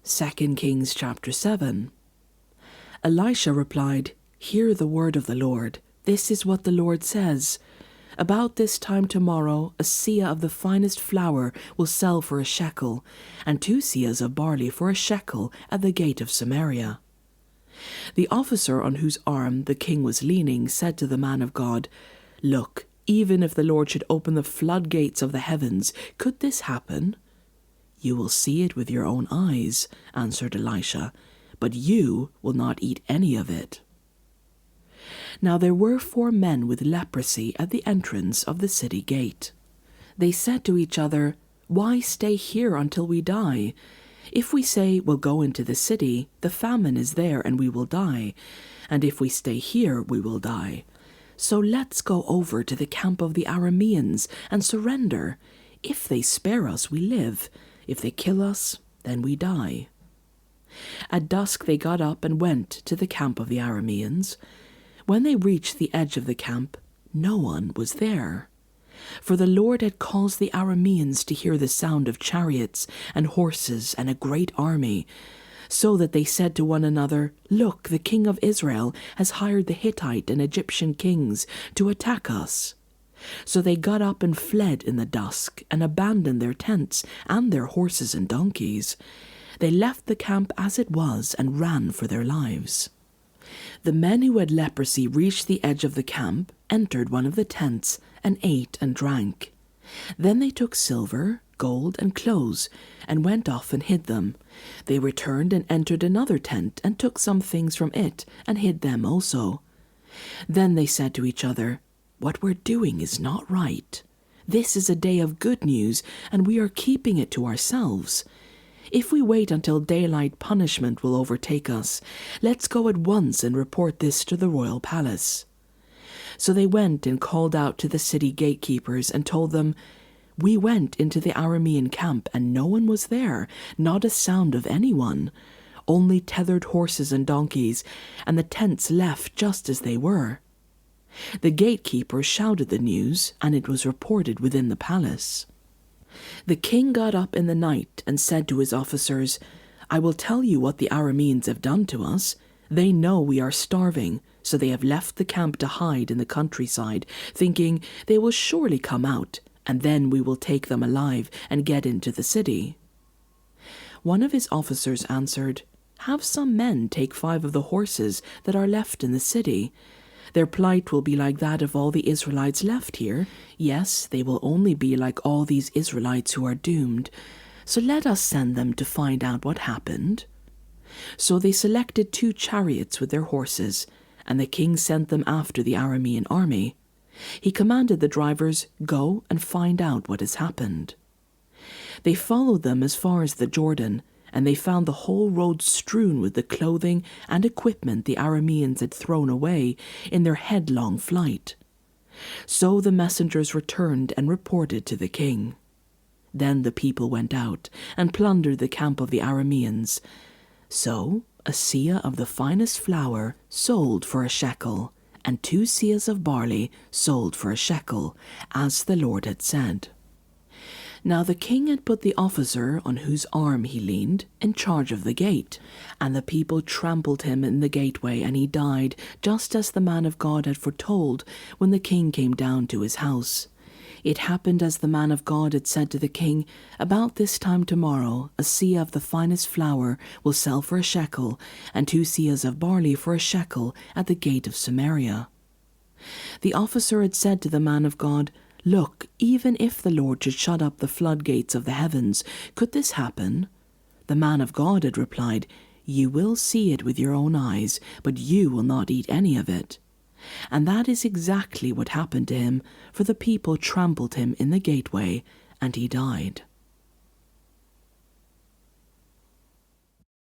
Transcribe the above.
2 Kings chapter 7. Elisha replied, "Hear the word of the Lord. This is what the Lord says. About this time tomorrow, a seah of the finest flour will sell for a shekel, and 2 seahs of barley for a shekel at the gate of Samaria." The officer on whose arm the king was leaning said to the man of God, "Look, even if the Lord should open the floodgates of the heavens, could this happen?" "You will see it with your own eyes," answered Elisha, "but you will not eat any of it." Now there were 4 men with leprosy at the entrance of the city gate. They said to each other, "Why stay here until we die? If we say, 'We'll go into the city,' the famine is there and we will die. And if we stay here, we will die. So let's go over to the camp of the Arameans and surrender. If they spare us, we live. If they kill us, then we die." At dusk they got up and went to the camp of the Arameans. When they reached the edge of the camp, no one was there. For the Lord had caused the Arameans to hear the sound of chariots and horses and a great army, so that they said to one another, "Look, the king of Israel has hired the Hittite and Egyptian kings to attack us." So they got up and fled in the dusk and abandoned their tents and their horses and donkeys. They left the camp as it was and ran for their lives. The men who had leprosy reached the edge of the camp, entered one of the tents, and ate and drank. Then they took silver, gold, and clothes, and went off and hid them. They returned and entered another tent, and took some things from it, and hid them also. Then they said to each other, "What we're doing is not right. This is a day of good news, and we are keeping it to ourselves. If we wait until daylight, punishment will overtake us. Let's go at once and report this to the royal palace." So they went and called out to the city gatekeepers and told them, "We went into the Aramean camp, and no one was there, not a sound of anyone, only tethered horses and donkeys, and the tents left just as they were." The gatekeepers shouted the news, and it was reported within the palace. The king got up in the night and said to his officers, "I will tell you what the Arameans have done to us. They know we are starving, so they have left the camp to hide in the countryside, thinking they will surely come out, and then we will take them alive and get into the city." One of his officers answered, "Have some men take 5 of the horses that are left in the city. Their plight will be like that of all the Israelites left here. Yes, they will only be like all these Israelites who are doomed. So let us send them to find out what happened." So they selected 2 chariots with their horses, and the king sent them after the Aramean army. He commanded the drivers, "Go and find out what has happened." They followed them as far as the Jordan, and they found the whole road strewn with the clothing and equipment the Arameans had thrown away in their headlong flight. So the messengers returned and reported to the king. Then the people went out and plundered the camp of the Arameans. So a seah of the finest flour sold for a shekel, and 2 seahs of barley sold for a shekel, as the Lord had said. Now the king had put the officer on whose arm he leaned in charge of the gate, and the people trampled him in the gateway, and he died, just as the man of God had foretold when the king came down to his house. It happened as the man of God had said to the king, "About this time tomorrow, a seah of the finest flour will sell for a shekel, and 2 seahs of barley for a shekel at the gate of Samaria." The officer had said to the man of God, "Look, even if the Lord should shut up the floodgates of the heavens, could this happen?" The man of God had replied, "You will see it with your own eyes, but you will not eat any of it." And that is exactly what happened to him, for the people trampled him in the gateway, and he died.